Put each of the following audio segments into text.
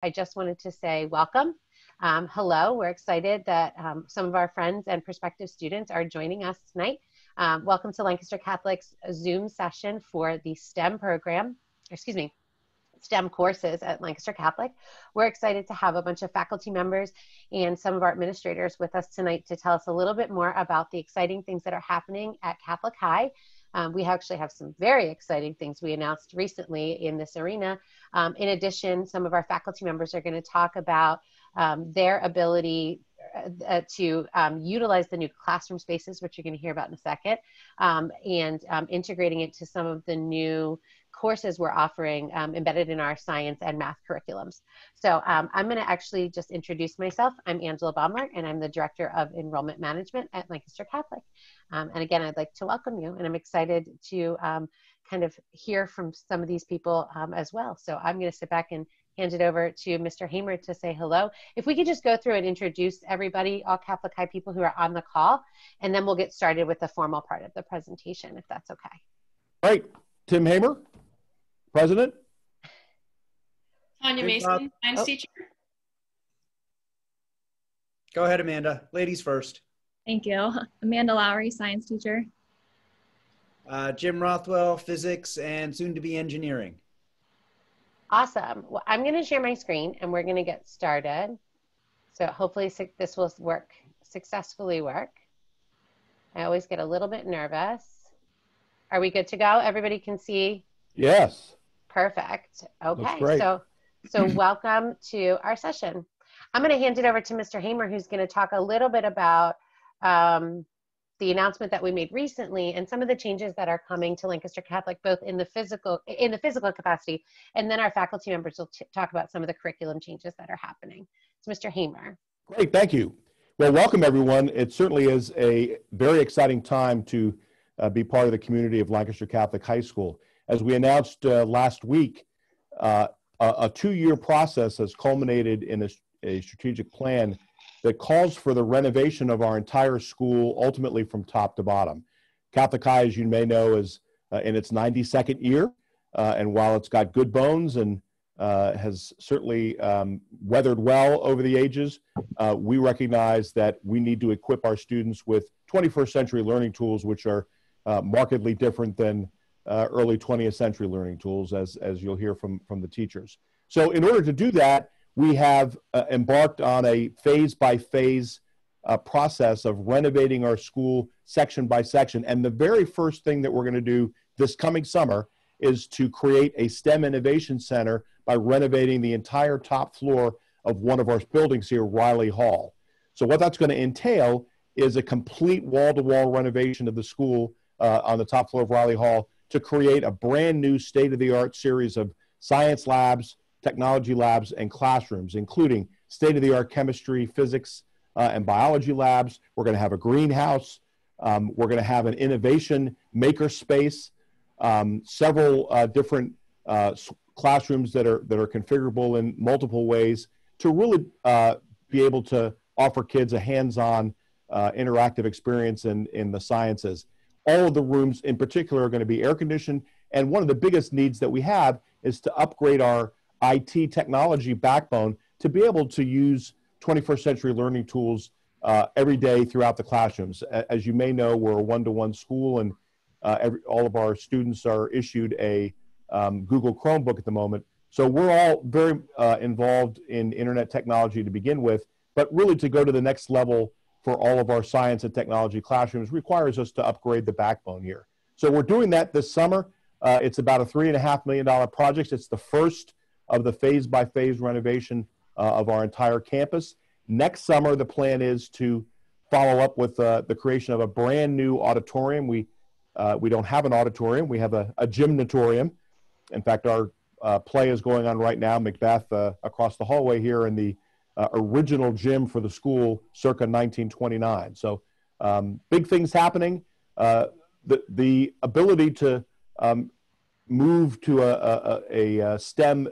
I just wanted to say welcome. Hello, we're excited that some of our friends and prospective students are joining us tonight. Welcome to Lancaster Catholic's Zoom session for the STEM program, STEM courses at Lancaster Catholic. We're excited to have a bunch of faculty members and some of our administrators with us tonight to tell us a little bit more about the exciting things that are happening at Catholic High. We actually have some very exciting things we announced recently in this arena. In addition, some of our faculty members are going to talk about their ability to utilize the new classroom spaces, which you're going to hear about in a second, and integrating it to some of the new courses we're offering embedded in our science and math curriculums. So I'm going to actually just introduce myself. I'm Angela Baumler, and I'm the Director of Enrollment Management at Lancaster Catholic. And again, I'd like to welcome you, and I'm excited to kind of hear from some of these people as well. So I'm going to sit back and hand it over to Mr. Hamer to say hello. If we could just go through and introduce everybody, all Catholic High people who are on the call, and then we'll get started with the formal part of the presentation, if that's okay. Right. Tim Hamer, President. Tanya Mason, science teacher. Go ahead, Amanda. Ladies first. Thank you. Amanda Lowry, science teacher. Jim Rothwell, physics and soon to be engineering. Awesome. Well, I'm going to share my screen and we're going to get started. So hopefully this will successfully work. I always get a little bit nervous. Are we good to go? Everybody can see? Yes. Perfect. Okay. Great. So welcome to our session. I'm going to hand it over to Mr. Hamer, who's going to talk a little bit about the announcement that we made recently and some of the changes that are coming to Lancaster Catholic, both in the physical capacity, and then our faculty members will talk about some of the curriculum changes that are happening. So Mr. Hamer. Great, thank you. Well, welcome everyone. It certainly is a very exciting time to be part of the community of Lancaster Catholic High School. As we announced last week, a two-year process has culminated in a strategic plan that calls for the renovation of our entire school, ultimately from top to bottom. Catholic High, as you may know, is in its 92nd year, and while it's got good bones and has certainly weathered well over the ages, we recognize that we need to equip our students with 21st century learning tools, which are markedly different than early 20th century learning tools, as you'll hear from the teachers. So in order to do that, we have embarked on a phase-by-phase process of renovating our school section by section. And the very first thing that we're going to do this coming summer is to create a STEM Innovation Center by renovating the entire top floor of one of our buildings here, Riley Hall. So what that's going to entail is a complete wall-to-wall renovation of the school on the top floor of Riley Hall to create a brand new state-of-the-art series of science labs, technology labs, and classrooms, including state-of-the-art chemistry, physics, and biology labs. We're going to have a greenhouse. We're going to have an innovation maker space, several different classrooms that are configurable in multiple ways to really be able to offer kids a hands-on interactive experience in the sciences. All of the rooms in particular are going to be air-conditioned, and one of the biggest needs that we have is to upgrade our IT technology backbone to be able to use 21st century learning tools every day throughout the classrooms. As you may know, we're a one-to-one school, and all of our students are issued a Google Chromebook at the moment. So we're all very involved in internet technology to begin with, but really to go to the next level for all of our science and technology classrooms requires us to upgrade the backbone here. So we're doing that this summer. It's about a $3.5 million project. It's the first of the phase-by-phase renovation of our entire campus. Next summer, the plan is to follow up with the creation of a brand new auditorium. We don't have an auditorium. We have a gymnatorium. In fact, our play is going on right now, Macbeth, across the hallway here in the original gym for the school circa 1929. So big things happening. The ability to move to a STEM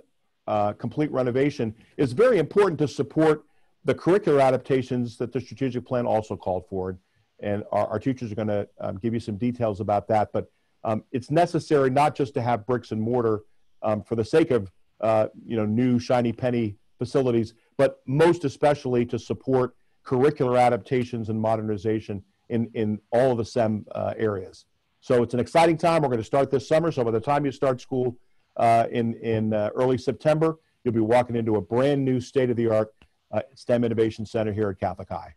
complete renovation is very important to support the curricular adaptations that the strategic plan also called for. And our teachers are going to give you some details about that. But it's necessary not just to have bricks and mortar for the sake of new shiny penny facilities, but most especially to support curricular adaptations and modernization in all of the STEM areas. So it's an exciting time. We're going to start this summer. So by the time you start school in early September, you'll be walking into a brand new state-of-the-art STEM Innovation Center here at Catholic High.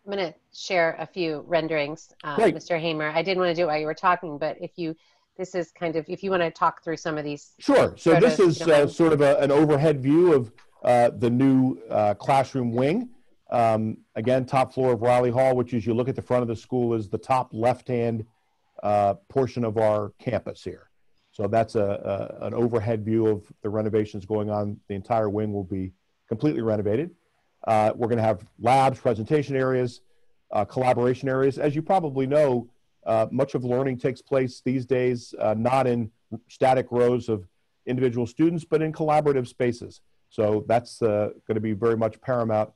I'm going to share a few renderings, Great. Mr. Hamer. I didn't want to do it while you were talking, but if you want to talk through some of these. Sure. So photos, this is sort of an overhead view of the new classroom wing. Again, top floor of Riley Hall, which as you look at the front of the school is the top left-hand portion of our campus here. So that's an overhead view of the renovations going on. The entire wing will be completely renovated. We're going to have labs, presentation areas, collaboration areas. As you probably know, much of learning takes place these days, not in static rows of individual students, but in collaborative spaces. So that's going to be very much paramount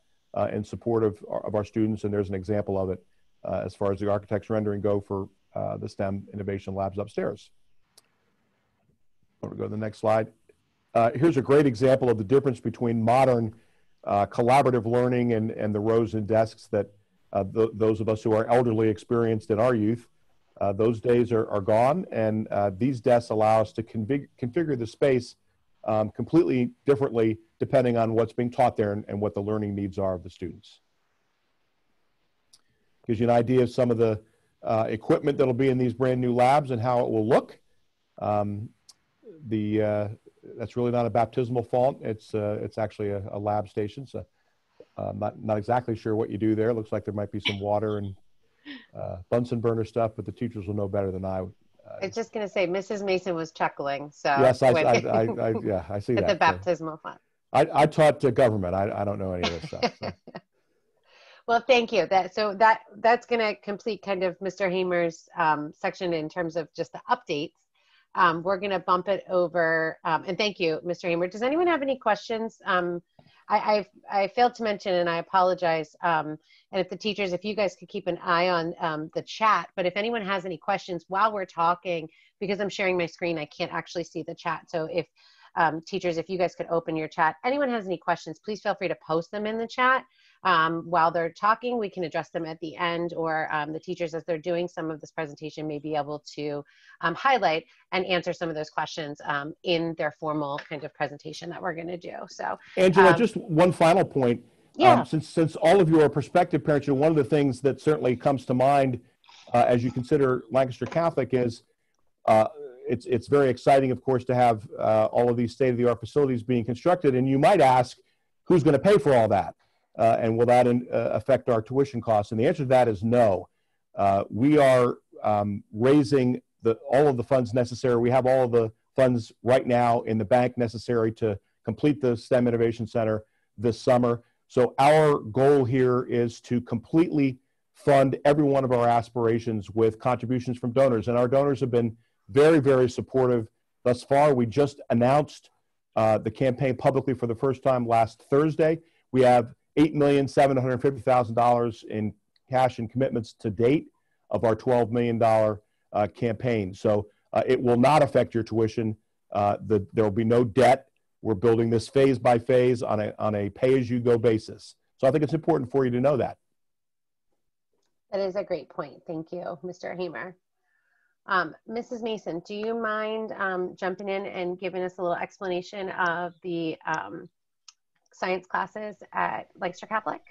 in support of our students, and there's an example of it as far as the architect's rendering go for the STEM Innovation Labs upstairs. I'm going to go to the next slide. Here's a great example of the difference between modern collaborative learning and the rows and desks that those of us who are elderly experienced in our youth. Those days are gone, and these desks allow us to configure the space completely differently depending on what's being taught there and what the learning needs are of the students. Gives you an idea of some of the equipment that'll be in these brand new labs and how it will look. That's really not a baptismal font. It's actually a lab station. So not exactly sure what you do there. Looks like there might be some water and Bunsen burner stuff, but the teachers will know better than I. I was just going to say, Mrs. Mason was chuckling. So yes, I see that. The baptismal font. I taught government. I don't know any of this stuff. So. Well, thank you. That's going to complete kind of Mr. Hamer's section in terms of just the updates. We're going to bump it over, and thank you, Mr. Hamer. Does anyone have any questions? I failed to mention, and I apologize. And if the teachers, if you guys could keep an eye on the chat, but if anyone has any questions while we're talking, because I'm sharing my screen, I can't actually see the chat. So if teachers, if you guys could open your chat, anyone has any questions, please feel free to post them in the chat. While they're talking, we can address them at the end, or the teachers, as they're doing some of this presentation, may be able to highlight and answer some of those questions in their formal kind of presentation that we're going to do. So, Angela, just one final point. Yeah. Since all of you are prospective parents, one of the things that certainly comes to mind as you consider Lancaster Catholic is it's very exciting, of course, to have all of these state-of-the-art facilities being constructed. And you might ask, who's going to pay for all that? And will that affect our tuition costs? And the answer to that is no. We are raising all of the funds necessary. We have all of the funds right now in the bank necessary to complete the STEM Innovation Center this summer. So our goal here is to completely fund every one of our aspirations with contributions from donors. And our donors have been very, very supportive thus far. We just announced the campaign publicly for the first time last Thursday. We have $8,750,000 in cash and commitments to date of our $12 million campaign. So it will not affect your tuition. There will be no debt. We're building this phase by phase on a pay-as-you-go basis. So I think it's important for you to know that. That is a great point. Thank you, Mr. Hamer. Mrs. Mason, do you mind jumping in and giving us a little explanation of the science classes at Lancaster Catholic?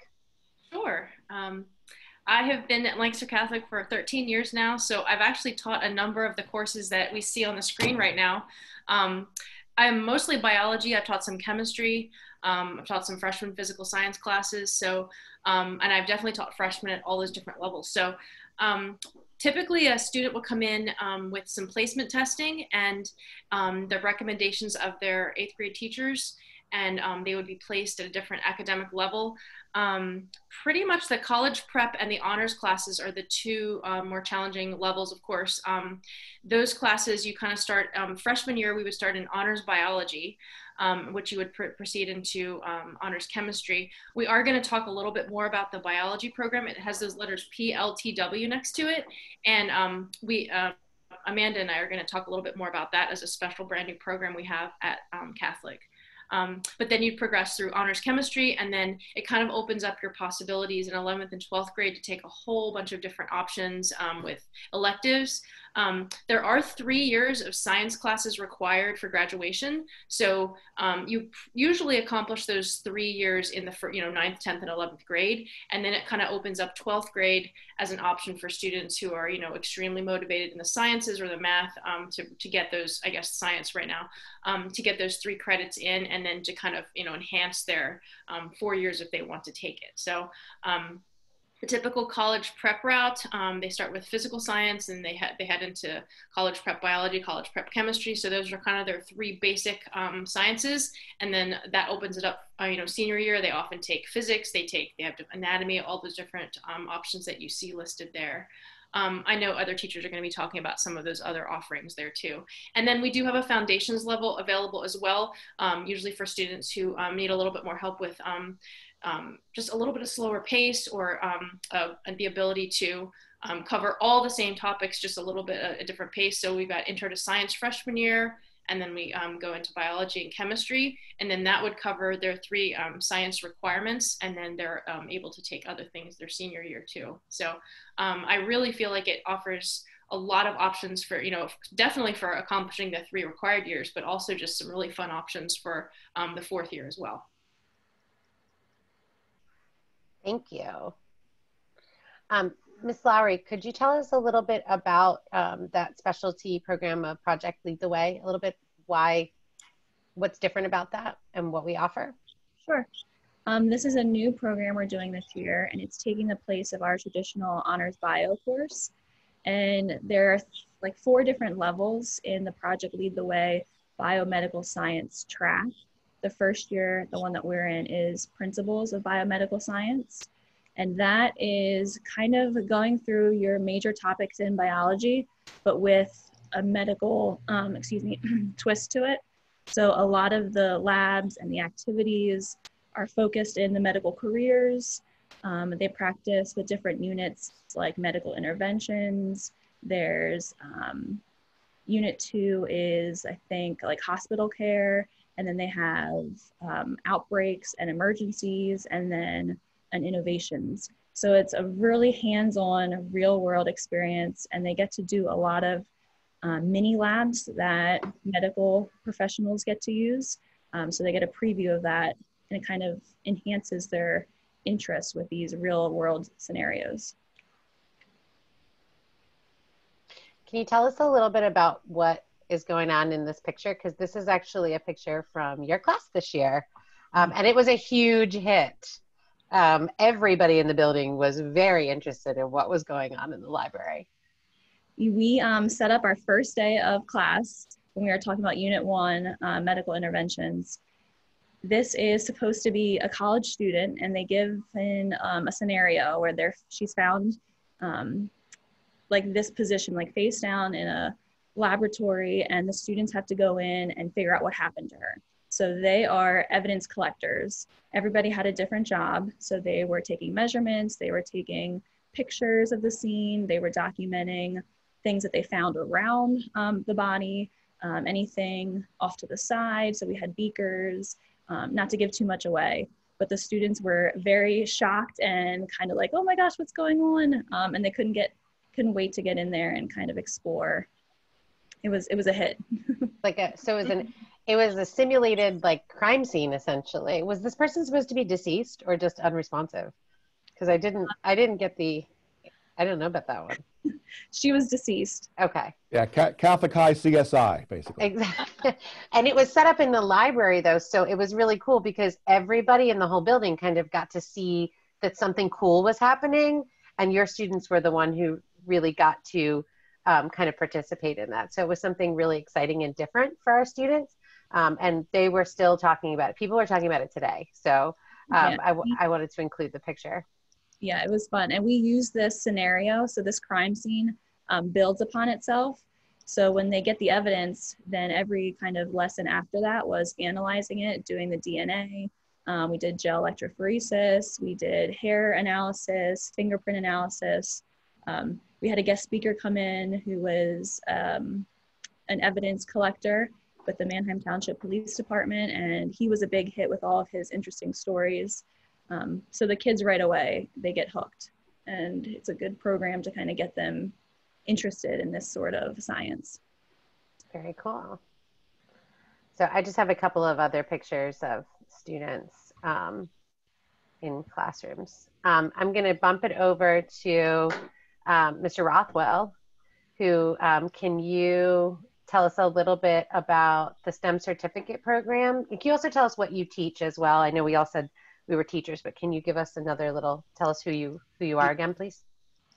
Sure. I have been at Lancaster Catholic for 13 years now, so I've actually taught a number of the courses that we see on the screen right now. I'm mostly biology. I've taught some chemistry. I've taught some freshman physical science classes. So, and I've definitely taught freshmen at all those different levels. So typically a student will come in with some placement testing and the recommendations of their 8th grade teachers, and they would be placed at a different academic level. Pretty much the college prep and the honors classes are the two more challenging levels, of course. Those classes, you kind of start, freshman year, we would start in honors biology, which you would proceed into honors chemistry. We are going to talk a little bit more about the biology program. It has those letters PLTW next to it. And Amanda and I are going to talk a little bit more about that as a special brand new program we have at Catholic. But then you'd progress through honors chemistry, and then it kind of opens up your possibilities in 11th and 12th grade to take a whole bunch of different options with electives. There are 3 years of science classes required for graduation. So you usually accomplish those 3 years in the 9th, 10th, and 11th grade. And then it kind of opens up 12th grade as an option for students who are, extremely motivated in the sciences or the math to get those, I guess, science right now, to get those 3 credits in, and then to kind of, enhance their 4 years if they want to take it. So the typical college prep route, they start with physical science, and they head into college prep biology, college prep chemistry. So those are kind of their 3 basic sciences, and then that opens it up. Senior year, they often take physics, they have anatomy, all those different options that you see listed there. I know other teachers are going to be talking about some of those other offerings there too. And then we do have a foundations level available as well, usually for students who need a little bit more help with just a little bit of slower pace, or the ability to cover all the same topics, just a little bit a different pace. So we've got Intro to Science freshman year, and then we go into biology and chemistry, and then that would cover their 3 science requirements, and then they're able to take other things their senior year too. So I really feel like it offers a lot of options for, definitely for accomplishing the 3 required years, but also just some really fun options for the 4th year as well. Thank you. Ms. Lowry, could you tell us a little bit about that specialty program of Project Lead the Way, a little bit what's different about that and what we offer? Sure. This is a new program we're doing this year, and it's taking the place of our traditional honors bio course. And there are like 4 different levels in the Project Lead the Way biomedical science track. The first year, the one that we're in, is Principles of Biomedical Science. And that is kind of going through your major topics in biology, but with a medical, twist to it. So a lot of the labs and the activities are focused in the medical careers. They practice with different units like medical interventions. There's unit 2 is, I think, like hospital care. And then they have outbreaks and emergencies, and then innovations. So it's a really hands-on, real-world experience, and they get to do a lot of mini labs that medical professionals get to use. So they get a preview of that, and it kind of enhances their interest with these real-world scenarios. Can you tell us a little bit about what is going on in this picture? Because this is actually a picture from your class this year, and it was a huge hit. Everybody in the building was very interested in what was going on in the library. We set up our first day of class when we were talking about Unit 1, medical interventions. This is supposed to be a college student, and they give in a scenario where she's found like this position, like face down in a laboratory, and the students have to go in and figure out what happened to her. So they are evidence collectors. Everybody had a different job. So they were taking measurements, they were taking pictures of the scene, they were documenting things that they found around the body, anything off to the side. So we had beakers, not to give too much away, but the students were very shocked and kind of like, oh my gosh, what's going on? And they couldn't wait to get in there and kind of explore. It was a hit. It was a simulated like crime scene essentially. Was this person supposed to be deceased or just unresponsive? Because I don't know about that one. She was deceased. Okay. Yeah, Catholic High CSI, basically. Exactly. And it was set up in the library though, so it was really cool because everybody in the whole building kind of got to see that something cool was happening, and your students were the one who really got to kind of participate in that. So it was something really exciting and different for our students. And they were still talking about it. People are talking about it today. So I wanted to include the picture. Yeah, it was fun. And we use this scenario. So this crime scene builds upon itself. So when they get the evidence, then every kind of lesson after that was analyzing it, doing the DNA. We did gel electrophoresis. We did hair analysis, fingerprint analysis. We had a guest speaker come in who was an evidence collector, with the Manheim Township Police Department, and he was a big hit with all of his interesting stories. So the kids right away, they get hooked, and it's a good program to kind of get them interested in this sort of science. Very cool. So I just have a couple of other pictures of students in classrooms. I'm going to bump it over to Mr. Rothwell, who can you tell us a little bit about the STEM certificate program? Can you also tell us what you teach as well? I know we all said we were teachers, but can you give us another little, tell us who you are again, please?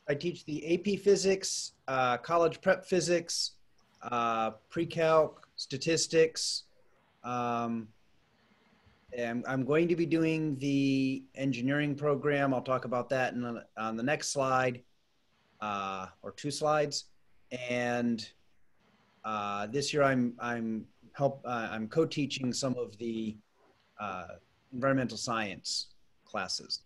I teach the AP Physics, college prep physics, pre-calc, statistics. And I'm going to be doing the engineering program. I'll talk about that on the next slide, or 2 slides. And this year I'm co-teaching some of the environmental science classes.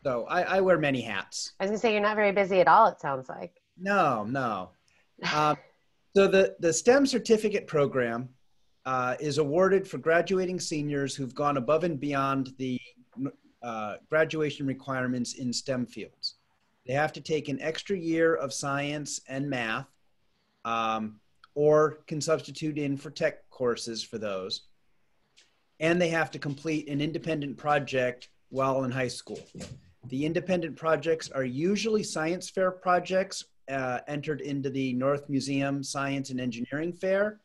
So I wear many hats. I was gonna say, you're not very busy at all, it sounds like. No. So the STEM certificate program is awarded for graduating seniors who've gone above and beyond the graduation requirements in STEM fields. They have to take an extra year of science and math, or can substitute in for tech courses for those. And they have to complete an independent project while in high school. The independent projects are usually science fair projects entered into the North Museum Science and Engineering Fair.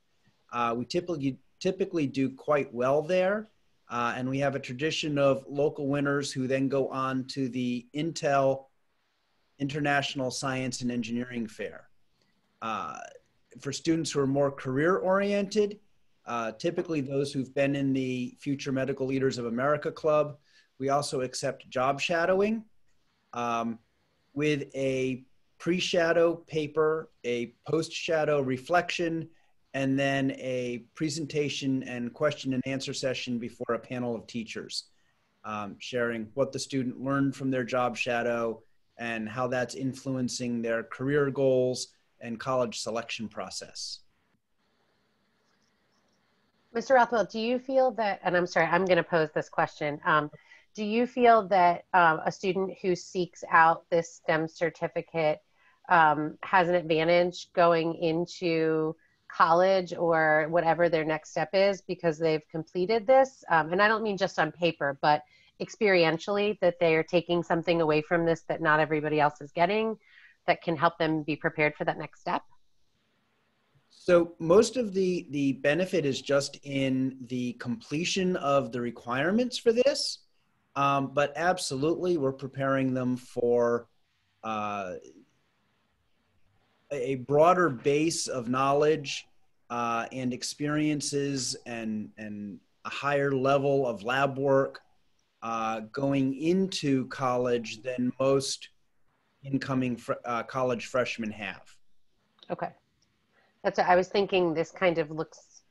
We typically do quite well there. And we have a tradition of local winners who then go on to the Intel International Science and Engineering Fair. For students who are more career oriented, typically those who've been in the Future Medical Leaders of America Club, we also accept job shadowing with a pre-shadow paper, a post-shadow reflection, and then a presentation and question and answer session before a panel of teachers, sharing what the student learned from their job shadow and how that's influencing their career goals and college selection process. Mr. Rothwell, do you feel that, and I'm sorry, I'm going to pose this question. Do you feel that a student who seeks out this STEM certificate has an advantage going into college or whatever their next step is because they've completed this? And I don't mean just on paper, but experientially, that they are taking something away from this that not everybody else is getting that can help them be prepared for that next step? So most of the benefit is just in the completion of the requirements for this, but absolutely we're preparing them for a broader base of knowledge and experiences and a higher level of lab work going into college than most incoming college freshmen have. Okay. That's what I was thinking. This kind of looks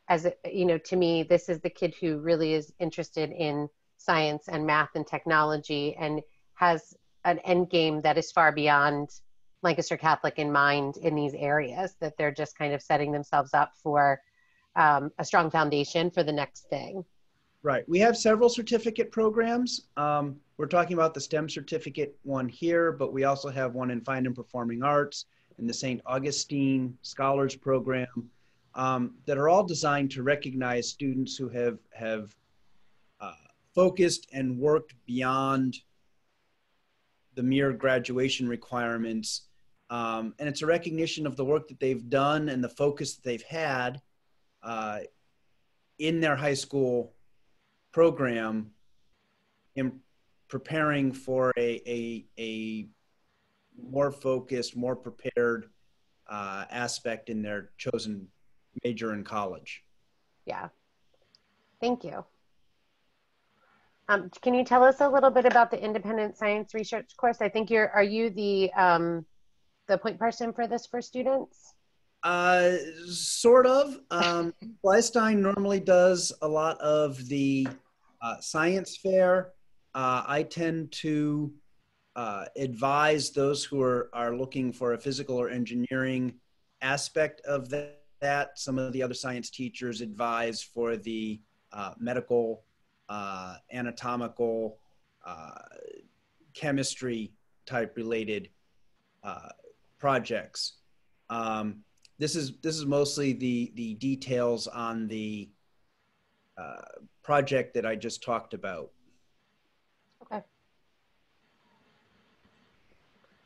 as, to me, this is the kid who really is interested in science and math and technology and has an end game that is far beyond Lancaster Catholic in mind in these areas, that they're just kind of setting themselves up for a strong foundation for the next thing. Right. We have several certificate programs. We're talking about the STEM certificate one here, but we also have one in Fine and Performing Arts and the St. Augustine Scholars Program that are all designed to recognize students who have focused and worked beyond the mere graduation requirements. And it's a recognition of the work that they've done and the focus that they've had in their high school program in preparing for a more focused, more prepared aspect in their chosen major in college. Yeah. Thank you. Can you tell us a little bit about the independent science research course? I think are you the point person for this for students? Sort of. Fleistein normally does a lot of the science fair. I tend to advise those who are looking for a physical or engineering aspect of that that. Some of the other science teachers advise for the medical, anatomical, chemistry type related projects. This is mostly the details on the project that I just talked about. Okay.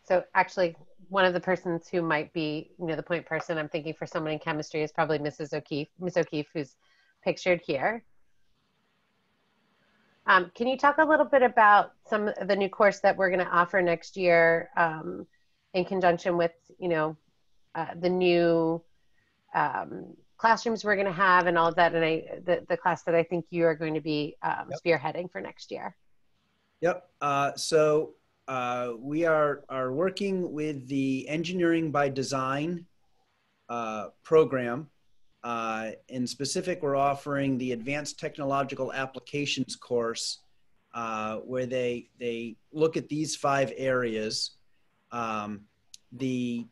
So actually, one of the persons who might be, the point person I'm thinking for someone in chemistry is probably Mrs. O'Keefe, Miss O'Keefe, who's pictured here. Can you talk a little bit about some of the new course that we're going to offer next year in conjunction with, the new classrooms we're going to have and all of that, and the class that I think you are going to be spearheading for next year? Yep. So we are working with the Engineering by Design program. In specific, we're offering the Advanced Technological Applications course where they look at these 5 areas. The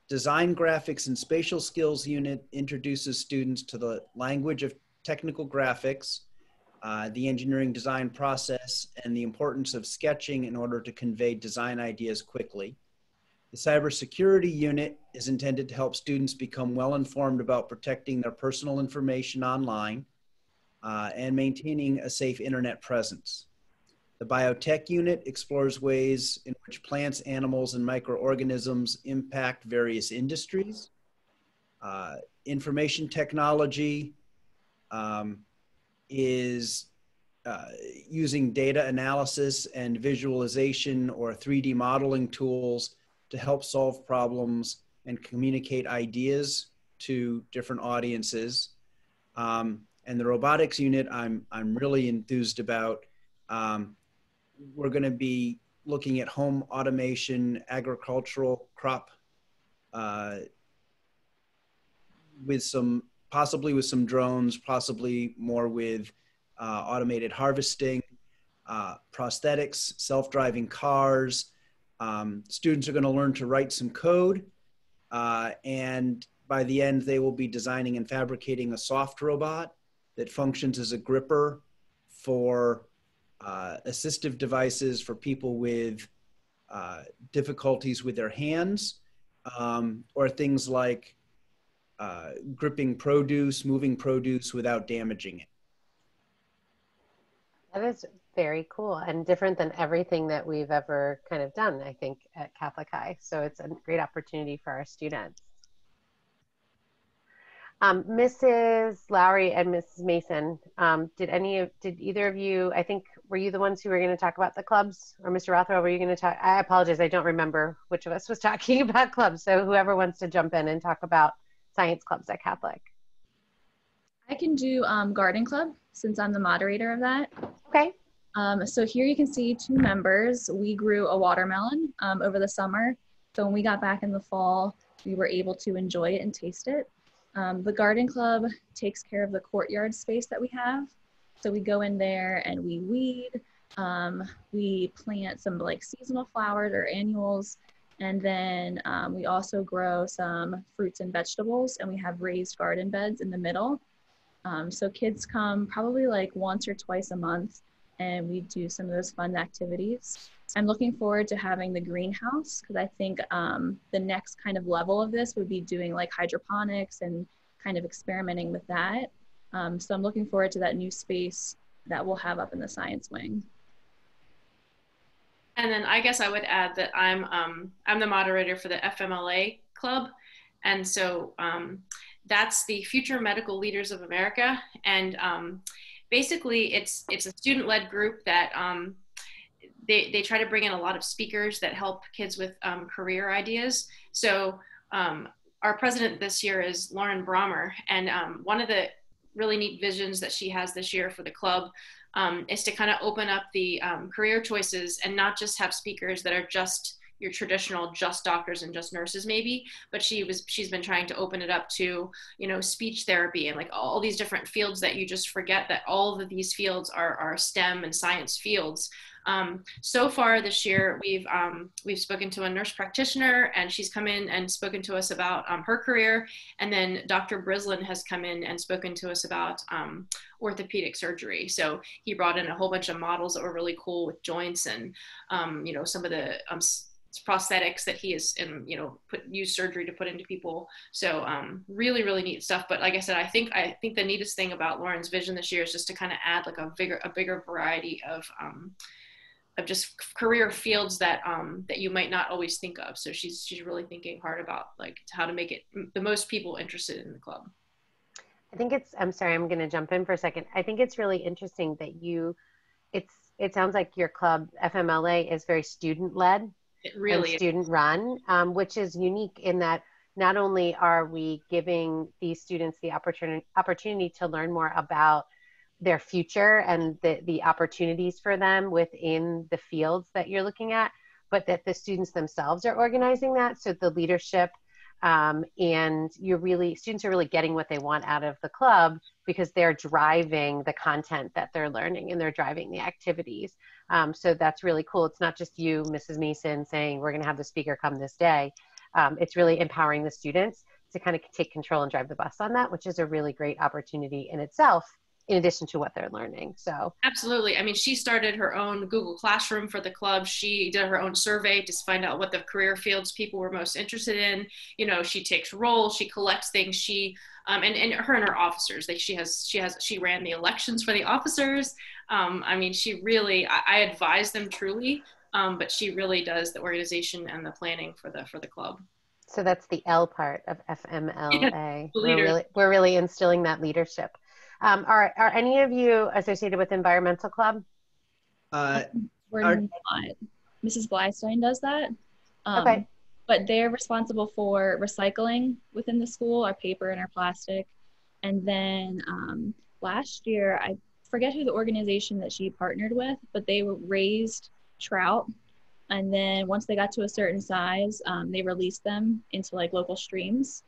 Design, Graphics, and Spatial Skills unit introduces students to the language of technical graphics, the engineering design process, and the importance of sketching in order to convey design ideas quickly. The Cybersecurity unit is intended to help students become well-informed about protecting their personal information online and maintaining a safe internet presence. The Biotech unit explores ways in which plants, animals, and microorganisms impact various industries. Information technology is using data analysis and visualization or 3D modeling tools to help solve problems and communicate ideas to different audiences. And the robotics unit I'm really enthused about. We're going to be looking at home automation, agricultural crop, possibly with some drones, possibly more with automated harvesting, prosthetics, self-driving cars. Students are going to learn to write some code, and by the end, they will be designing and fabricating a soft robot that functions as a gripper for assistive devices for people with difficulties with their hands, or things like gripping produce, moving produce without damaging it. That is very cool and different than everything that we've ever kind of done, I think, at Catholic High. So it's a great opportunity for our students. Mrs. Lowry and Mrs. Mason, did either of you, I think, were you the ones who were going to talk about the clubs? Or Mr. Rothwell, were you going to talk? I apologize, I don't remember which of us was talking about clubs. So whoever wants to jump in and talk about science clubs at Catholic. I can do garden club since I'm the moderator of that. Okay. So here you can see 2 members. We grew a watermelon over the summer. So when we got back in the fall, we were able to enjoy it and taste it. The garden club takes care of the courtyard space that we have. So we go in there and we weed, we plant some like seasonal flowers or annuals, and then we also grow some fruits and vegetables, and we have raised garden beds in the middle. So kids come probably like once or twice a month, and we do some of those fun activities. I'm looking forward to having the greenhouse because I think the next kind of level of this would be doing like hydroponics and kind of experimenting with that. So I'm looking forward to that new space that we'll have up in the science wing. And then I guess I would add that I'm the moderator for the FMLA club. And so that's the Future Medical Leaders of America. And basically it's a student-led group that they try to bring in a lot of speakers that help kids with career ideas. So our president this year is Lauren Brommer. And one of the really neat visions that she has this year for the club is to kind of open up the career choices and not just have speakers that are just your traditional just doctors and just nurses maybe, but she's been trying to open it up to, you know, speech therapy and like all these different fields that you just forget that all of these fields are STEM and science fields. So far this year, we've spoken to a nurse practitioner, and she's come in and spoken to us about her career. And then Dr. Brislin has come in and spoken to us about orthopedic surgery. So he brought in a whole bunch of models that were really cool with joints and, you know, some of the prosthetics that he has, you know, used surgery to put into people. So really, really neat stuff. But like I said, I think the neatest thing about Lauren's vision this year is just to kind of add like a bigger variety of just career fields that that you might not always think of. So she's really thinking hard about like how to make it the most people interested in the club. I think I'm sorry, I'm going to jump in for a second. I think it's really interesting that it sounds like your club, FMLA, is very student-led. It really and student-run, which is unique in that not only are we giving these students the opportunity to learn more about their future and the opportunities for them within the fields that you're looking at, but that the students themselves are organizing that. So the leadership and students are really getting what they want out of the club because they're driving the content that they're learning and they're driving the activities. So that's really cool. It's not just you, Mrs. Mason, saying we're going to have the speaker come this day. It's really empowering the students to kind of take control and drive the bus on that, which is a really great opportunity in itself, in addition to what they're learning. So absolutely. I mean, she started her own Google Classroom for the club. She did her own survey to find out what the career fields people were most interested in. You know, she takes roles, she collects things. She and her and her officers, she ran the elections for the officers. I mean, she really, I advise them truly, but she really does the organization and the planning for the club. So that's the L part of FMLA. Yeah, we're really instilling that leadership. Are any of you associated with Environmental Club? We're not. Mrs. Blystein does that. Okay. But they're responsible for recycling within the school, our paper and our plastic. And then last year, I forget who the organization that she partnered with, but they raised trout. And then once they got to a certain size, they released them into like local streams.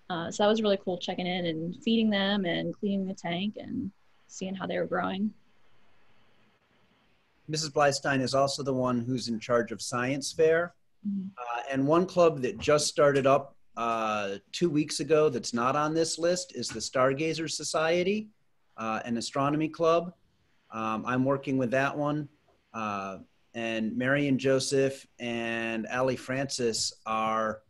So that was really cool, checking in and feeding them and cleaning the tank and seeing how they were growing. Mrs. Blystein is also the one who's in charge of Science Fair. Mm-hmm. And one club that just started up 2 weeks ago that's not on this list is the Stargazer Society, an astronomy club. I'm working with that one. And Marion Joseph and Allie Francis are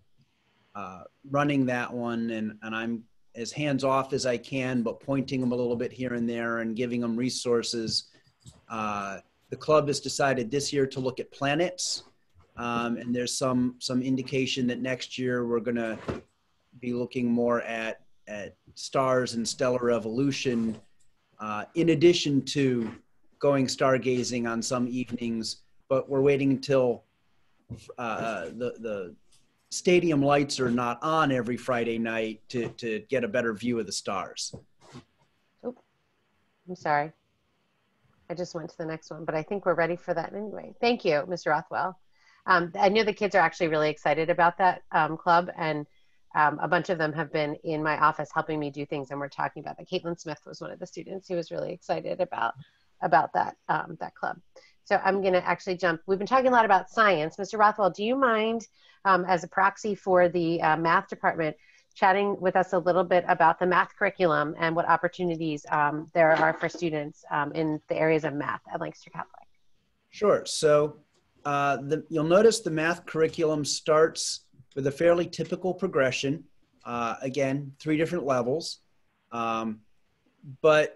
running that one, and I'm as hands-off as I can, but pointing them a little bit here and there and giving them resources. The club has decided this year to look at planets, and there's some indication that next year we're going to be looking more at stars and stellar evolution, in addition to going stargazing on some evenings. But we're waiting until the stadium lights are not on every Friday night to get a better view of the stars. Oh, I'm sorry. I just went to the next one, but I think we're ready for that anyway. Thank you, Mr. Rothwell. I know the kids are actually really excited about that club, and a bunch of them have been in my office helping me do things, and we're talking about that. Caitlin Smith was one of the students who was really excited about that that club. So I'm going to actually jump. We've been talking a lot about science. Mr. Rothwell, do you mind, as a proxy for the math department, chatting with us a little bit about the math curriculum and what opportunities there are for students in the areas of math at Lancaster Catholic? Sure. So you'll notice the math curriculum starts with a fairly typical progression. Again, 3 different levels. But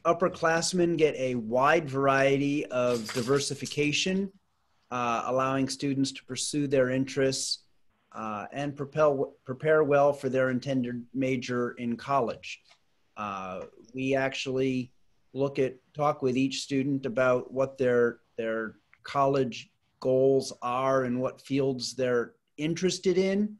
upperclassmen get a wide variety of diversification, allowing students to pursue their interests and prepare well for their intended major in college. We actually talk with each student about what their college goals are and what fields they're interested in,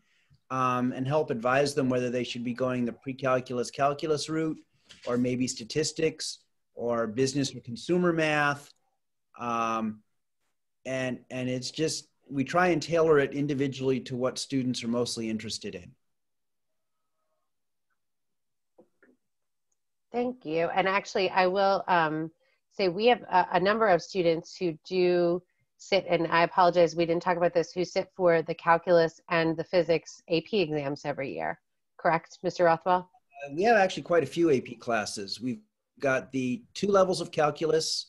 and help advise them whether they should be going the pre-calculus calculus route, or maybe statistics, or business or consumer math. And it's just we try and tailor it individually to what students are mostly interested in. Thank you. And actually, I will say we have a number of students who do sit, and I apologize, we didn't talk about this, who sit for the calculus and the physics AP exams every year. Correct, Mr. Rothwell? We have actually quite a few AP classes. We've got the 2 levels of calculus,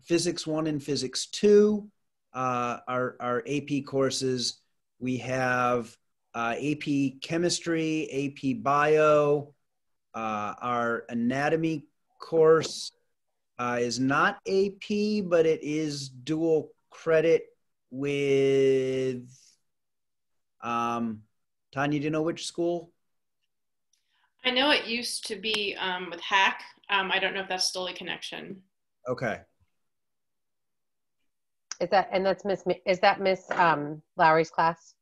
Physics 1 and Physics 2, our AP courses. We have AP Chemistry, AP Bio. Our anatomy course is not AP, but it is dual credit with, Tanya, do you know which school? I know it used to be with Hack. I don't know if that's still a connection. Okay. Is that Miss Lowry's class?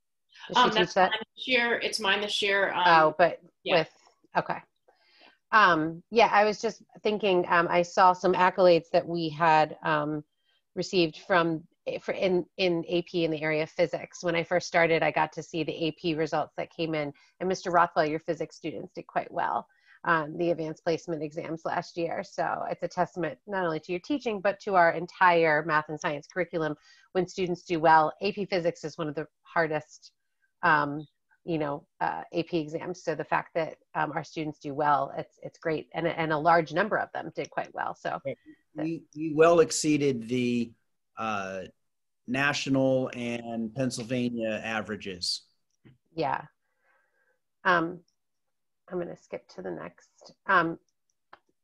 Does she teach that? Mine this year. It's mine this year. But yeah. Okay. Yeah, I was just thinking, I saw some accolades that we had received in AP in the area of physics. When I first started, I got to see the AP results that came in, and Mr. Rothwell, your physics students did quite well on the advanced placement exams last year. So it's a testament not only to your teaching, but to our entire math and science curriculum. When students do well, AP physics is one of the hardest AP exams. So the fact that our students do well, it's great. And a large number of them did quite well. So we well exceeded the national and Pennsylvania averages. Yeah. I'm going to skip to the next.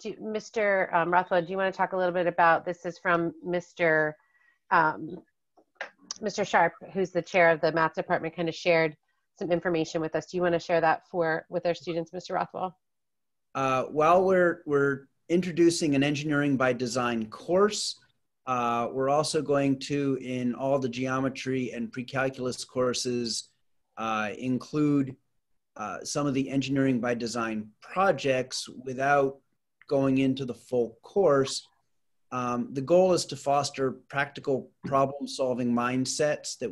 Mr. Rothwell, do you want to talk a little bit about, this is from Mr. Sharp, who's the chair of the math department, kind of shared some information with us. Do you want to share that with our students, Mr. Rothwell? While we're introducing an engineering by design course, we're also going to, in all the geometry and pre-calculus courses, include some of the engineering by design projects without going into the full course. The goal is to foster practical problem-solving mindsets that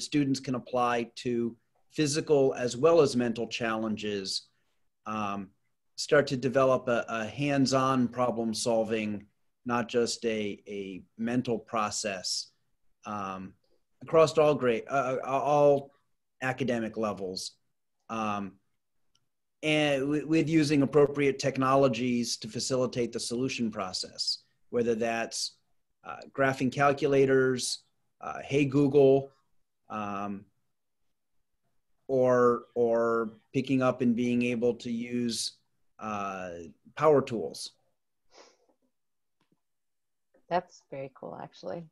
students can apply to physical as well as mental challenges, start to develop a hands-on problem solving, not just a mental process, across all academic levels, and with using appropriate technologies to facilitate the solution process, whether that's graphing calculators, Hey Google, or picking up and being able to use power tools. That's very cool, actually.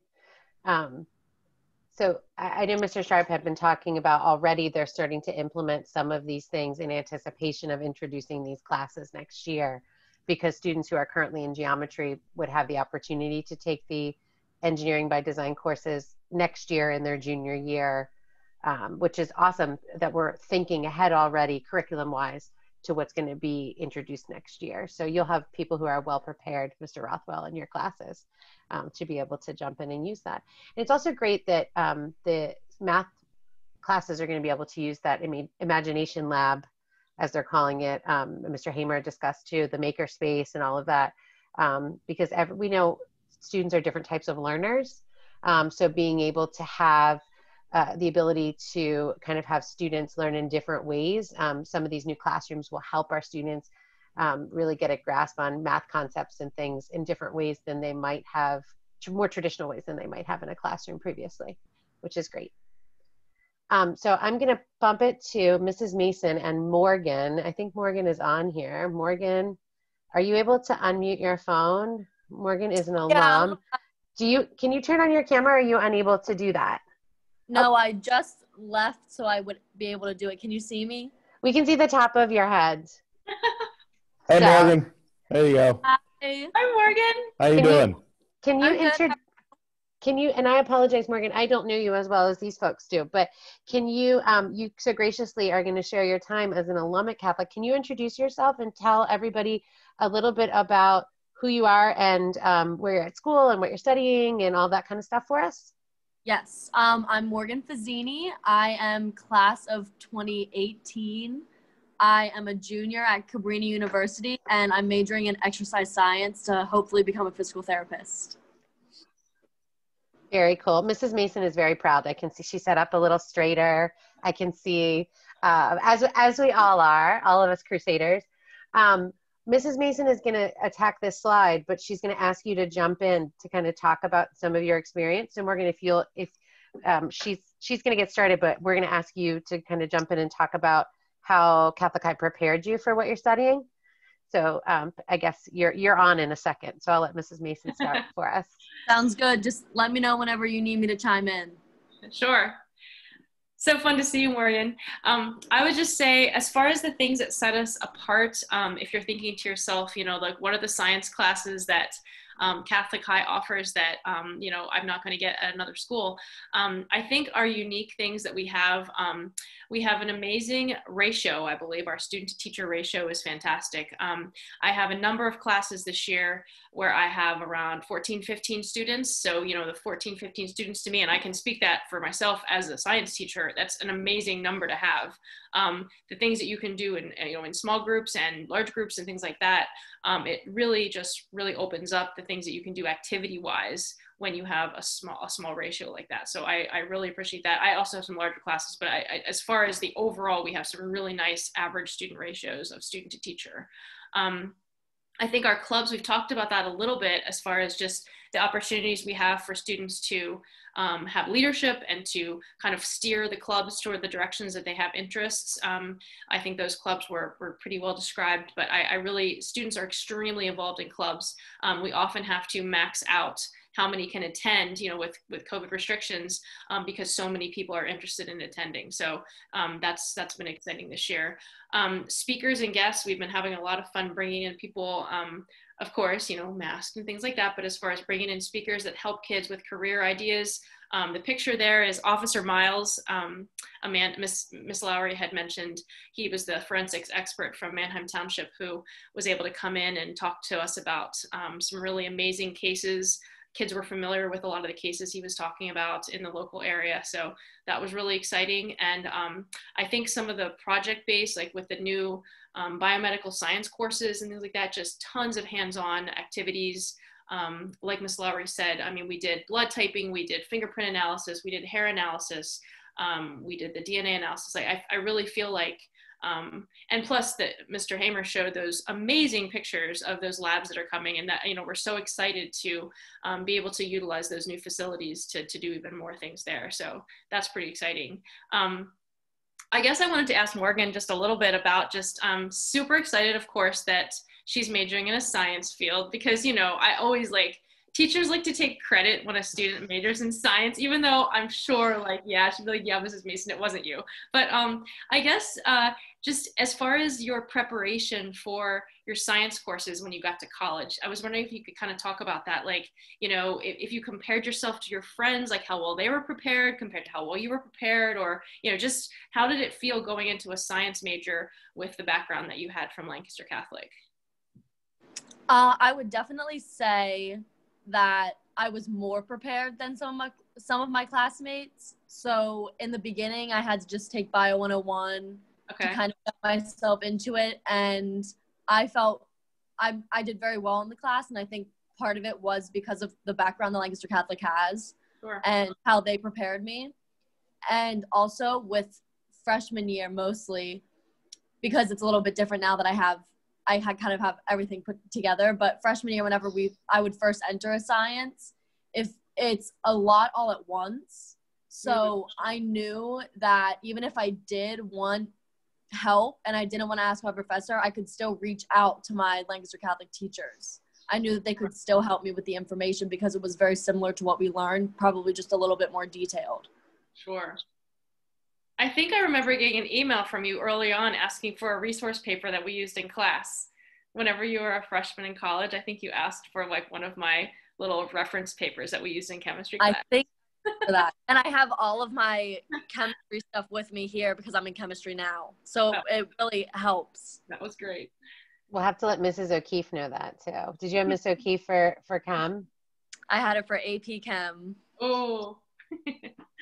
So I know Mr. Sharp had been talking about already they're starting to implement some of these things in anticipation of introducing these classes next year, because students who are currently in geometry would have the opportunity to take the engineering by design courses next year in their junior year, which is awesome that we're thinking ahead already curriculum-wise to what's going to be introduced next year. So you'll have people who are well prepared, Mr. Rothwell, in your classes to be able to jump in and use that. And it's also great that the math classes are going to be able to use that imagination lab, as they're calling it. Mr. Hamer discussed too, the maker space and all of that, because we know students are different types of learners. So being able to have the ability to kind of have students learn in different ways. Some of these new classrooms will help our students really get a grasp on math concepts and things in different ways than they might have, more traditional ways than they might have in a classroom previously, which is great. So I'm going to bump it to Mrs. Mason and Morgan. I think Morgan is on here. Morgan, are you able to unmute your phone? Morgan is an alum. Yeah. Can you turn on your camera, or are you unable to do that? No, I just left so I would be able to do it. Can you see me? We can see the top of your head. Hey, Morgan. There you go. Hi. Hi, Morgan. How you doing? Can you, and I apologize, Morgan, I don't know you as well as these folks do, but can you, you so graciously are going to share your time as an alum at Catholic. Can you introduce yourself and tell everybody a little bit about who you are and where you're at school and what you're studying and all that kind of stuff for us? Yes, I'm Morgan Fazzini. I am class of 2018. I am a junior at Cabrini University, and I'm majoring in exercise science to hopefully become a physical therapist. Very cool. Mrs. Mason is very proud. I can see she sat up a little straighter. I can see, as we all are, all of us Crusaders. Mrs. Mason is going to attack this slide, but she's going to ask you to jump in to kind of talk about some of your experience. And we're going to feel if she's going to get started, but we're going to ask you to kind of jump in and talk about how Catholic High prepared you for what you're studying. So I guess you're on in a second. So I'll let Mrs. Mason start for us. Sounds good. Just let me know whenever you need me to chime in. Sure. So fun to see you, Morgan. I would just say, as far as the things that set us apart, if you're thinking to yourself, you know, like what are the science classes that Catholic High offers that, you know, I'm not going to get at another school. I think our unique things that we have an amazing ratio. I believe our student to teacher ratio is fantastic. I have a number of classes this year where I have around 14, 15 students. So, you know, the 14, 15 students to me, and I can speak that for myself as a science teacher, that's an amazing number to have. The things that you can do in, you know, in small groups and large groups and things like that, it really just really opens up the things that you can do activity wise when you have a small ratio like that. So I really appreciate that. I also have some larger classes, but as far as the overall, we have some really nice average student ratios of student to teacher. I think our clubs, we've talked about that a little bit as far as just the opportunities we have for students to have leadership and to kind of steer the clubs toward the directions that they have interests. I think those clubs were pretty well described, but I really, students are extremely involved in clubs. We often have to max out how many can attend, you know, with COVID restrictions, because so many people are interested in attending. So that's been exciting this year. Speakers and guests, we've been having a lot of fun bringing in people, of course, you know, masked and things like that. But as far as bringing in speakers that help kids with career ideas, the picture there is Officer Miles. Miss Lowry had mentioned he was the forensics expert from Manheim Township who was able to come in and talk to us about some really amazing cases. Kids were familiar with a lot of the cases he was talking about in the local area. So that was really exciting. And I think some of the project-based, like with the new biomedical science courses and things like that, just tons of hands-on activities. Like Ms. Lowry said, I mean, we did blood typing, we did fingerprint analysis, we did hair analysis, we did the DNA analysis. I really feel like, and plus that Mr. Hamer showed those amazing pictures of those labs that are coming, and that, you know, we're so excited to be able to utilize those new facilities to do even more things there. So that's pretty exciting. I guess I wanted to ask Morgan just a little bit about just super excited, of course, that she's majoring in a science field, because, you know, I always teachers like to take credit when a student majors in science, even though I'm sure, like, yeah, she'd be like, yeah, Mrs. Mason, it wasn't you. But I guess just as far as your preparation for your science courses when you got to college, I was wondering if you could kind of talk about that. Like, you know, if you compared yourself to your friends, like how well they were prepared compared to how well you were prepared, or, you know, just how did it feel going into a science major with the background that you had from Lancaster Catholic? I would definitely say that I was more prepared than some of my classmates. So in the beginning, I had to just take Bio 101 to kind of get myself into it. And I felt I did very well in the class. And I think part of it was because of the background that Lancaster Catholic has. Sure. And how they prepared me. And also with freshman year, mostly, because it's a little bit different now that I kind of have everything put together. But freshman year, whenever I would first enter a science, if it's a lot all at once. So I knew that even if I did want help and I didn't want to ask my professor, I could still reach out to my Lancaster Catholic teachers. I knew that they could still help me with the information because it was very similar to what we learned, probably just a little bit more detailed. Sure. I think I remember getting an email from you early on asking for a resource paper that we used in class. Whenever you were a freshman in college, I think you asked for like one of my little reference papers that we used in chemistry class. I think for that. And I have all of my chemistry stuff with me here because I'm in chemistry now. So it really helps. That was great. We'll have to let Mrs. O'Keefe know that too. Did you have Miss O'Keefe for chem? I had it for AP Chem. Oh,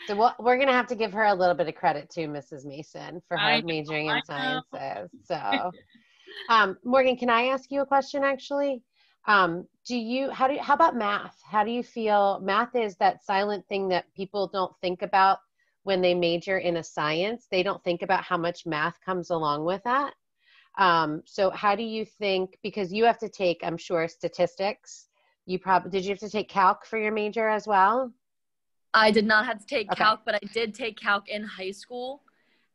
So we're going to have to give her a little bit of credit too, Mrs. Mason, for her majoring in know. sciences. So, Morgan, can I ask you a question actually? How about math? How do you feel? Math is that silent thing that people don't think about when they major in a science. They don't think about how much math comes along with that. So how do you think, because you have to take, I'm sure, statistics. Did you have to take calc for your major as well? I did not have to take Okay. calc, but I did take calc in high school.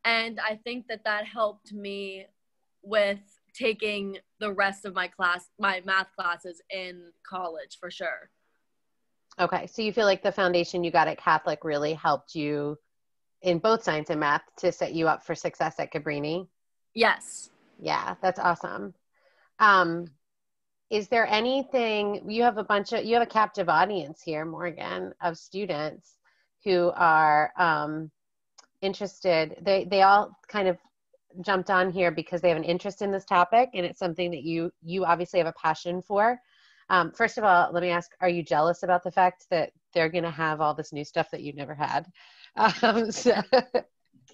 And I think that helped me with taking the rest of my math classes in college for sure. Okay. So you feel like the foundation you got at Catholic really helped you in both science and math to set you up for success at Cabrini? Yes. Yeah, that's awesome. Is there anything, you have a captive audience here, Morgan, of students who are interested. They all kind of jumped on here because they have an interest in this topic, and it's something that you obviously have a passion for. First of all, let me ask, are you jealous about the fact that they're going to have all this new stuff that you never had?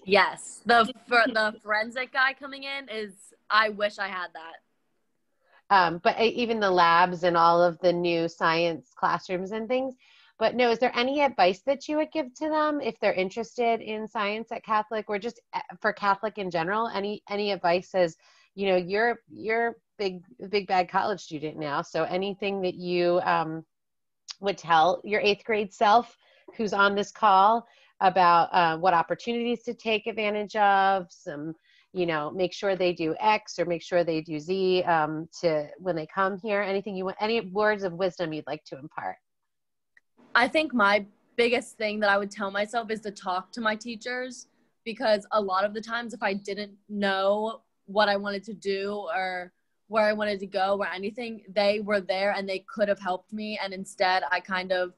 Yes. The forensic guy coming in I wish I had that. But even the labs and all of the new science classrooms and things. But no, is there any advice that you would give to them if they're interested in science at Catholic, or just for Catholic in general? Any advice as, you're big bad college student now. So anything that you would tell your 8th grade self who's on this call about what opportunities to take advantage of, some, make sure they do X or make sure they do Z when they come here, any words of wisdom you'd like to impart? I think my biggest thing that I would tell myself is to talk to my teachers, because a lot of the times if I didn't know what I wanted to do or where I wanted to go or anything, they were there and they could have helped me. And instead I kind of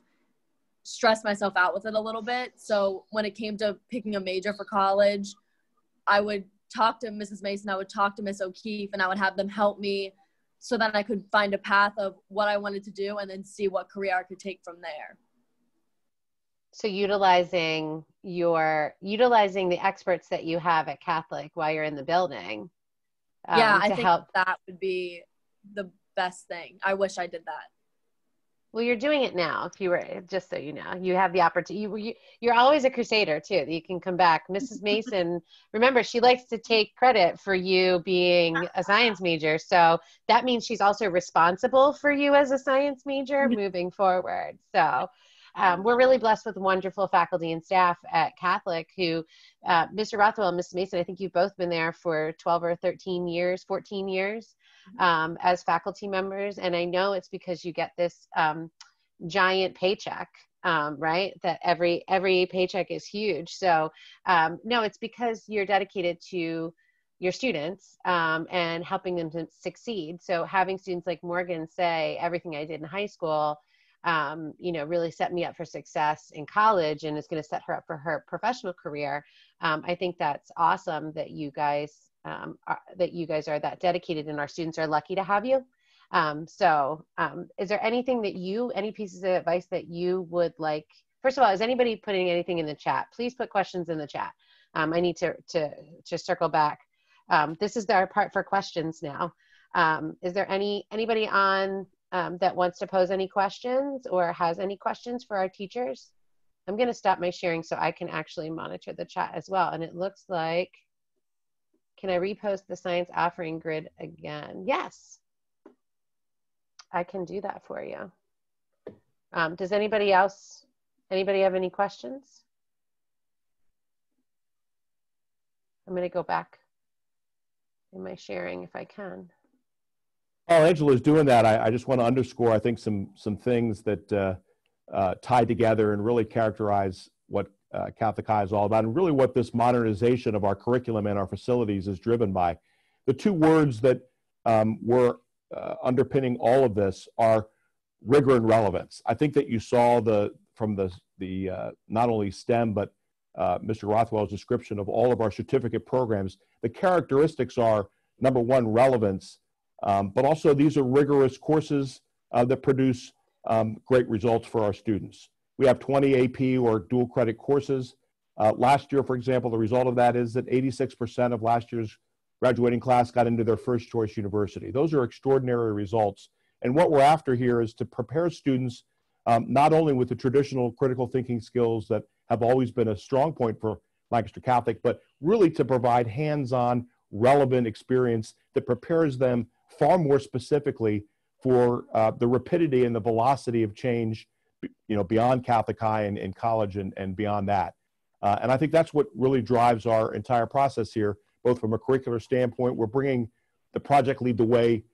stressed myself out with it a little bit. So when it came to picking a major for college, I would talk to Mrs. Mason, I would talk to Miss O'Keefe, and I would have them help me so that I could find a path of what I wanted to do and then see what career I could take from there. So utilizing the experts that you have at Catholic while you're in the building. I think that would be the best thing. I wish I did that. Well, you're doing it now. If you were, just so you know, you have the opportunity. You're always a crusader too. You can come back. Mrs. Mason, remember, she likes to take credit for you being a science major. So that means she's also responsible for you as a science major moving forward. So we're really blessed with wonderful faculty and staff at Catholic who, Mr. Rothwell and Mrs. Mason, I think you've both been there for 12 or 13 years, 14 years. As faculty members, and I know it's because you get this giant paycheck, right? That every paycheck is huge. So no, it's because you're dedicated to your students and helping them to succeed. So having students like Morgan say, everything I did in high school, really set me up for success in college and is going to set her up for her professional career. I think that's awesome that you guys are that dedicated, and our students are lucky to have you. Is there anything that any pieces of advice that you would like? First of all, is anybody putting anything in the chat? Please put questions in the chat. I need to circle back. This is our part for questions now. Is there anybody on that wants to pose any questions or has any questions for our teachers? I'm going to stop my sharing so I can actually monitor the chat as well. And it looks like, can I repost the science offering grid again? Yes, I can do that for you. Does anybody have any questions? I'm going to go back in my sharing if I can. While Angela's doing that, I just want to underscore, I think, some things that tie together and really characterize what Catholic High is all about, and really what this modernization of our curriculum and our facilities is driven by. The two words that were underpinning all of this are rigor and relevance. I think that you saw from the not only STEM, but Mr. Rothwell's description of all of our certificate programs. The characteristics are, number one, relevance, but also these are rigorous courses that produce great results for our students. We have 20 AP or dual credit courses. Last year, for example, the result of that is that 86% of last year's graduating class got into their first choice university. Those are extraordinary results. And what we're after here is to prepare students not only with the traditional critical thinking skills that have always been a strong point for Lancaster Catholic, but really to provide hands-on, relevant experience that prepares them far more specifically for the rapidity and the velocity of change, beyond Catholic High and college and beyond that. And I think that's what really drives our entire process here, both from a curricular standpoint. We're bringing the Project Lead the Way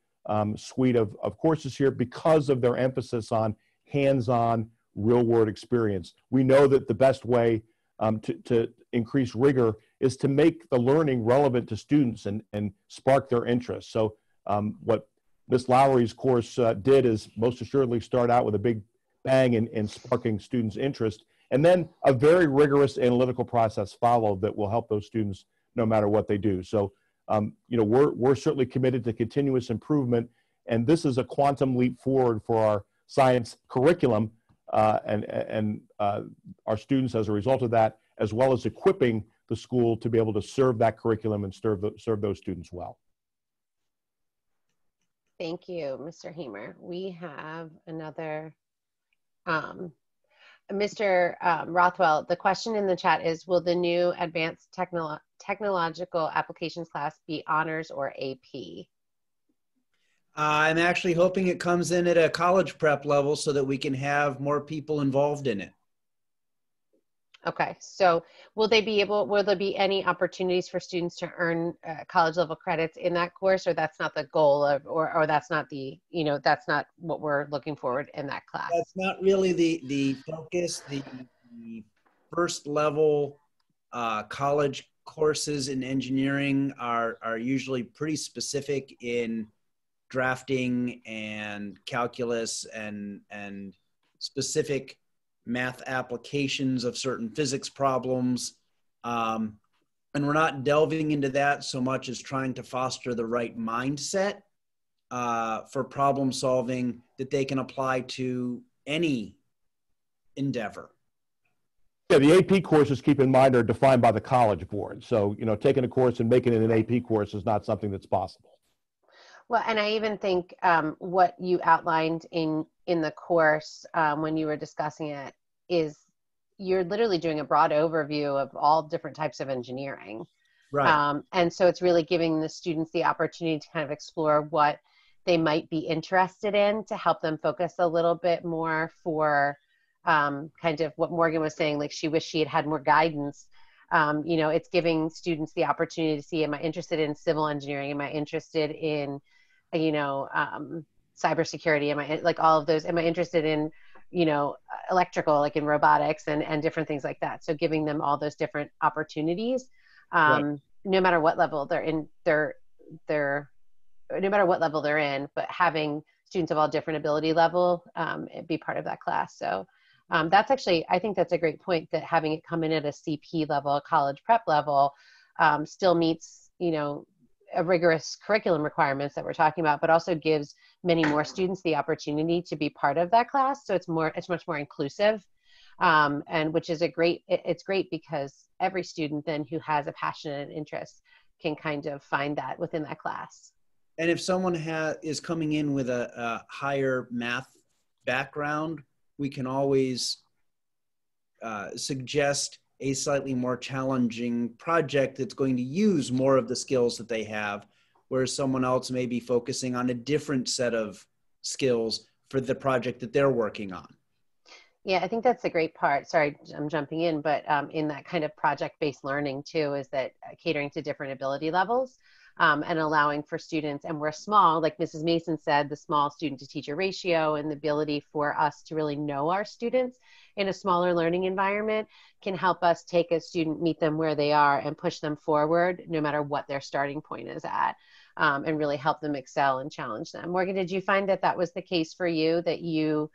suite of courses here because of their emphasis on hands-on, real-world experience. We know that the best way to increase rigor is to make the learning relevant to students and spark their interest. So what Ms. Lowry's course did is most assuredly start out with a big bang in sparking students' interest, and then a very rigorous analytical process followed that will help those students no matter what they do. So, we're certainly committed to continuous improvement, and this is a quantum leap forward for our science curriculum and our students as a result of that, as well as equipping the school to be able to serve that curriculum and serve those students well. Thank you, Mr. Hamer. We have another, Mr. Rothwell. The question in the chat is, will the new advanced technological applications class be honors or AP? I'm actually hoping it comes in at a college prep level so that we can have more people involved in it. Okay, so will there be any opportunities for students to earn college level credits in that course, or that's not the goal of, or that's not the, that's not what we're looking forward in that class? That's not really the focus. The first level college courses in engineering are usually pretty specific in drafting and calculus and specific math applications of certain physics problems. And we're not delving into that so much as trying to foster the right mindset for problem solving that they can apply to any endeavor. Yeah, the AP courses, keep in mind, are defined by the College Board. So, taking a course and making it an AP course is not something that's possible. Well, and I even think what you outlined in the course when you were discussing it is you're literally doing a broad overview of all different types of engineering. Right. And so it's really giving the students the opportunity to kind of explore what they might be interested in to help them focus a little bit more for kind of what Morgan was saying, like she wished she had more guidance. It's giving students the opportunity to see, am I interested in civil engineering? Am I interested in, cybersecurity? Am I like all of those? Am I interested in, electrical, like in robotics and different things like that? So giving them all those different opportunities, Right. no matter what level they're in, no matter what level they're in, but having students of all different ability level be part of that class. So that's actually, I think that's a great point, that having it come in at a CP level, a college prep level, still meets, a rigorous curriculum requirements that we're talking about, but also gives many more students the opportunity to be part of that class. So it's much more inclusive, and which is it's great because every student then who has a passion and interest can kind of find that within that class. And if someone is coming in with a higher math background, we can always suggest a slightly more challenging project that's going to use more of the skills that they have, whereas someone else may be focusing on a different set of skills for the project that they're working on. Yeah, I think that's a great part. Sorry, I'm jumping in, but in that kind of project-based learning too, is that catering to different ability levels and allowing for students, and we're small, like Mrs. Mason said, the small student to teacher ratio and the ability for us to really know our students in a smaller learning environment can help us take a student, meet them where they are and push them forward no matter what their starting point is at, and really help them excel and challenge them. Morgan, did you find that that was the case for you, that you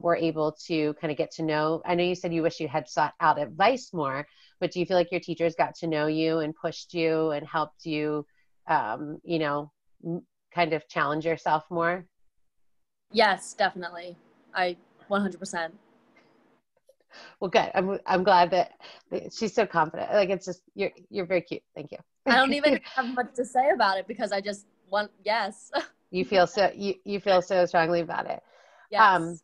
were able to kind of get to know, I know you said you wish you had sought out advice more, but do you feel like your teachers got to know you and pushed you and helped you, kind of challenge yourself more? Yes, definitely. 100%. Well, good. I'm glad that she's so confident. Like, it's just, you're very cute. Thank you. I don't even have much to say about it because I just want, yes. You feel so, you feel so strongly about it. Yes.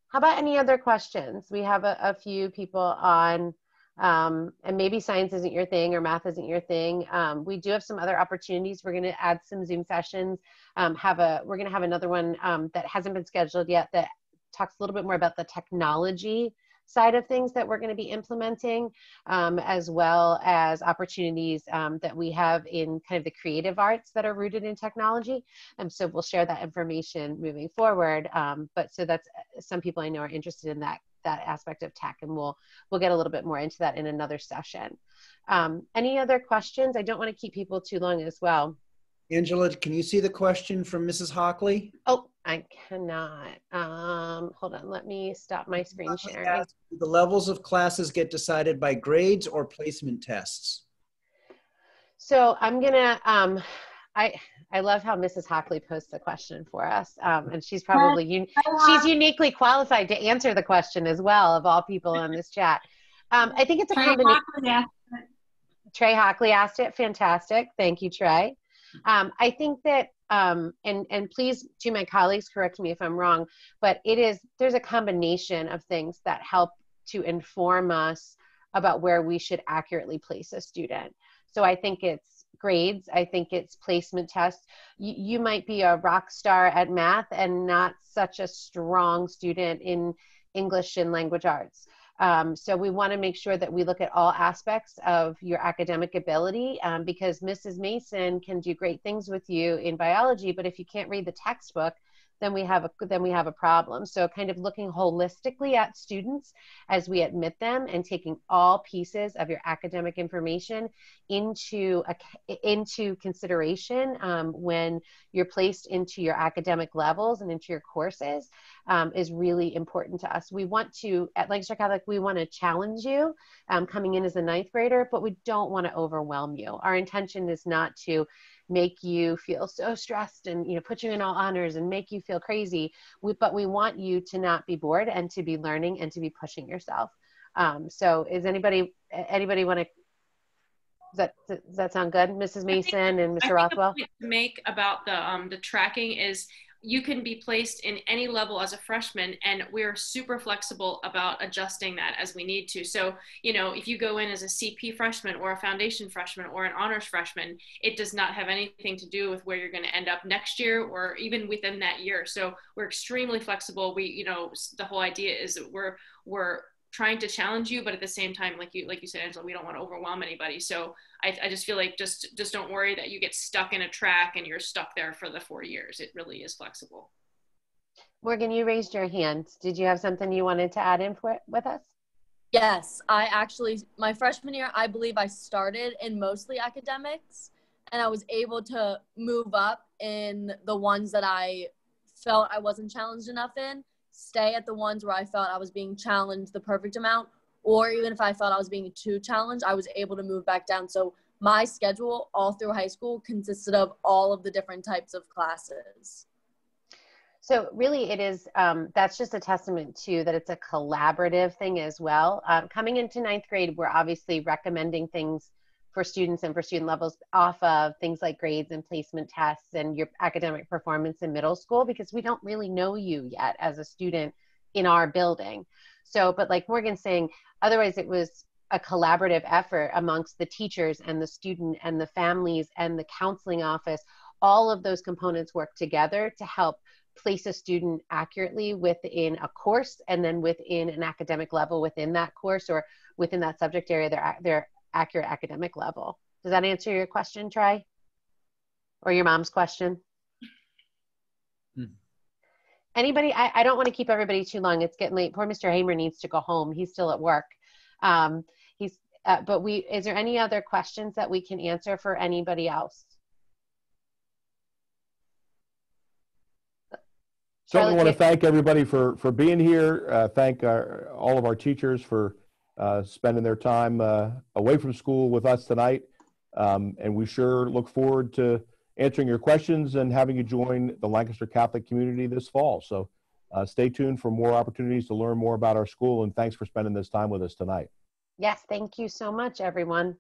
How about any other questions? We have a few people on, and maybe science isn't your thing or math isn't your thing. We do have some other opportunities. We're going to add some Zoom sessions. We're going to have another one that hasn't been scheduled yet that talks a little bit more about the technology side of things that we're going to be implementing, as well as opportunities that we have in kind of the creative arts that are rooted in technology. So we'll share that information moving forward. But so that's, some people I know are interested in that aspect of tech, and we'll get a little bit more into that in another session. Any other questions? I don't want to keep people too long as well. Angela, can you see the question from Mrs. Hockley? Oh, I cannot. Hold on, let me stop my screen sharing. The levels of classes get decided by grades or placement tests? So I'm gonna, I love how Mrs. Hockley posed the question for us, and she's probably she's uniquely qualified to answer the question as well, of all people on this chat. I think it's a combination. Trey Hockley asked it. Fantastic. Thank you, Trey. I think that, and please, to my colleagues, correct me if I'm wrong, but there's a combination of things that help to inform us about where we should accurately place a student. So I think it's grades. I think it's placement tests. You might be a rock star at math and not such a strong student in English and language arts. So we want to make sure that we look at all aspects of your academic ability, because Mrs. Mason can do great things with you in biology, but if you can't read the textbook, then we have a problem. So kind of looking holistically at students as we admit them and taking all pieces of your academic information into consideration when you're placed into your academic levels and into your courses is really important to us. We want to, at Lancaster Catholic, we want to challenge you coming in as a ninth grader, but we don't want to overwhelm you. Our intention is not to make you feel so stressed and put you in all honors and make you feel crazy. But we want you to not be bored and to be learning and to be pushing yourself. So is anybody want to, does that sound good, Mrs. Mason and Mr. Rothwell? The point to make about the tracking is you can be placed in any level as a freshman, and we're super flexible about adjusting that as we need to. So, if you go in as a CP freshman or a foundation freshman or an honors freshman, it does not have anything to do with where you're going to end up next year or even within that year. So we're extremely flexible. The whole idea is that we're trying to challenge you, but at the same time, like you said, Angela, we don't want to overwhelm anybody. So I just feel like just don't worry that you get stuck in a track and you're stuck there for the 4 years. It really is flexible. Morgan, you raised your hand. Did you have something you wanted to add in with us? Yes, my freshman year, I believe I started in mostly academics, and I was able to move up in the ones that I felt I wasn't challenged enough in, stay at the ones where I felt I was being challenged the perfect amount, or even if I felt I was being too challenged, I was able to move back down. So my schedule all through high school consisted of all of the different types of classes. So really it is, that's just a testament to that it's a collaborative thing as well. Coming into ninth grade, we're obviously recommending things for students and for student levels off of things like grades and placement tests and your academic performance in middle school, because we don't really know you yet as a student in our building. So, but like Morgan's saying, otherwise it was a collaborative effort amongst the teachers and the student and the families and the counseling office. All of those components work together to help place a student accurately within a course and then within an academic level within that course or within that subject area, their accurate academic level. Does that answer your question, Trey? Or your mom's question? Anybody? I don't want to keep everybody too long. It's getting late. Poor Mr. Hamer needs to go home. He's still at work. Is there any other questions that we can answer for anybody else? Certainly want to thank everybody for being here. Thank all of our teachers for spending their time away from school with us tonight. And we sure look forward to answering your questions and having you join the Lancaster Catholic community this fall. So Stay tuned for more opportunities to learn more about our school, and thanks for spending this time with us tonight. Yes, thank you so much, everyone.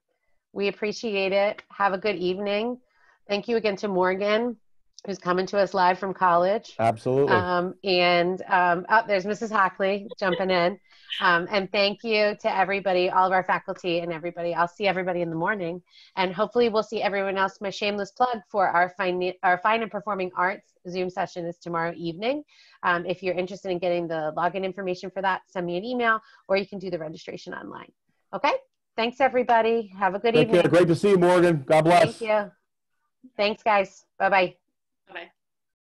We appreciate it. Have a good evening. Thank you again to Morgan, who's coming to us live from college. Absolutely. There's Mrs. Hockley jumping in. And thank you to everybody, all of our faculty and everybody. I'll see everybody in the morning, and hopefully we'll see everyone else. My shameless plug for our Fine and Performing Arts Zoom session is tomorrow evening. If you're interested in getting the login information for that, send me an email, or you can do the registration online. Okay? Thanks, everybody. Have a good evening. Take care. Great to see you, Morgan. God bless. Thank you. Thanks, guys. Bye-bye. Bye-bye.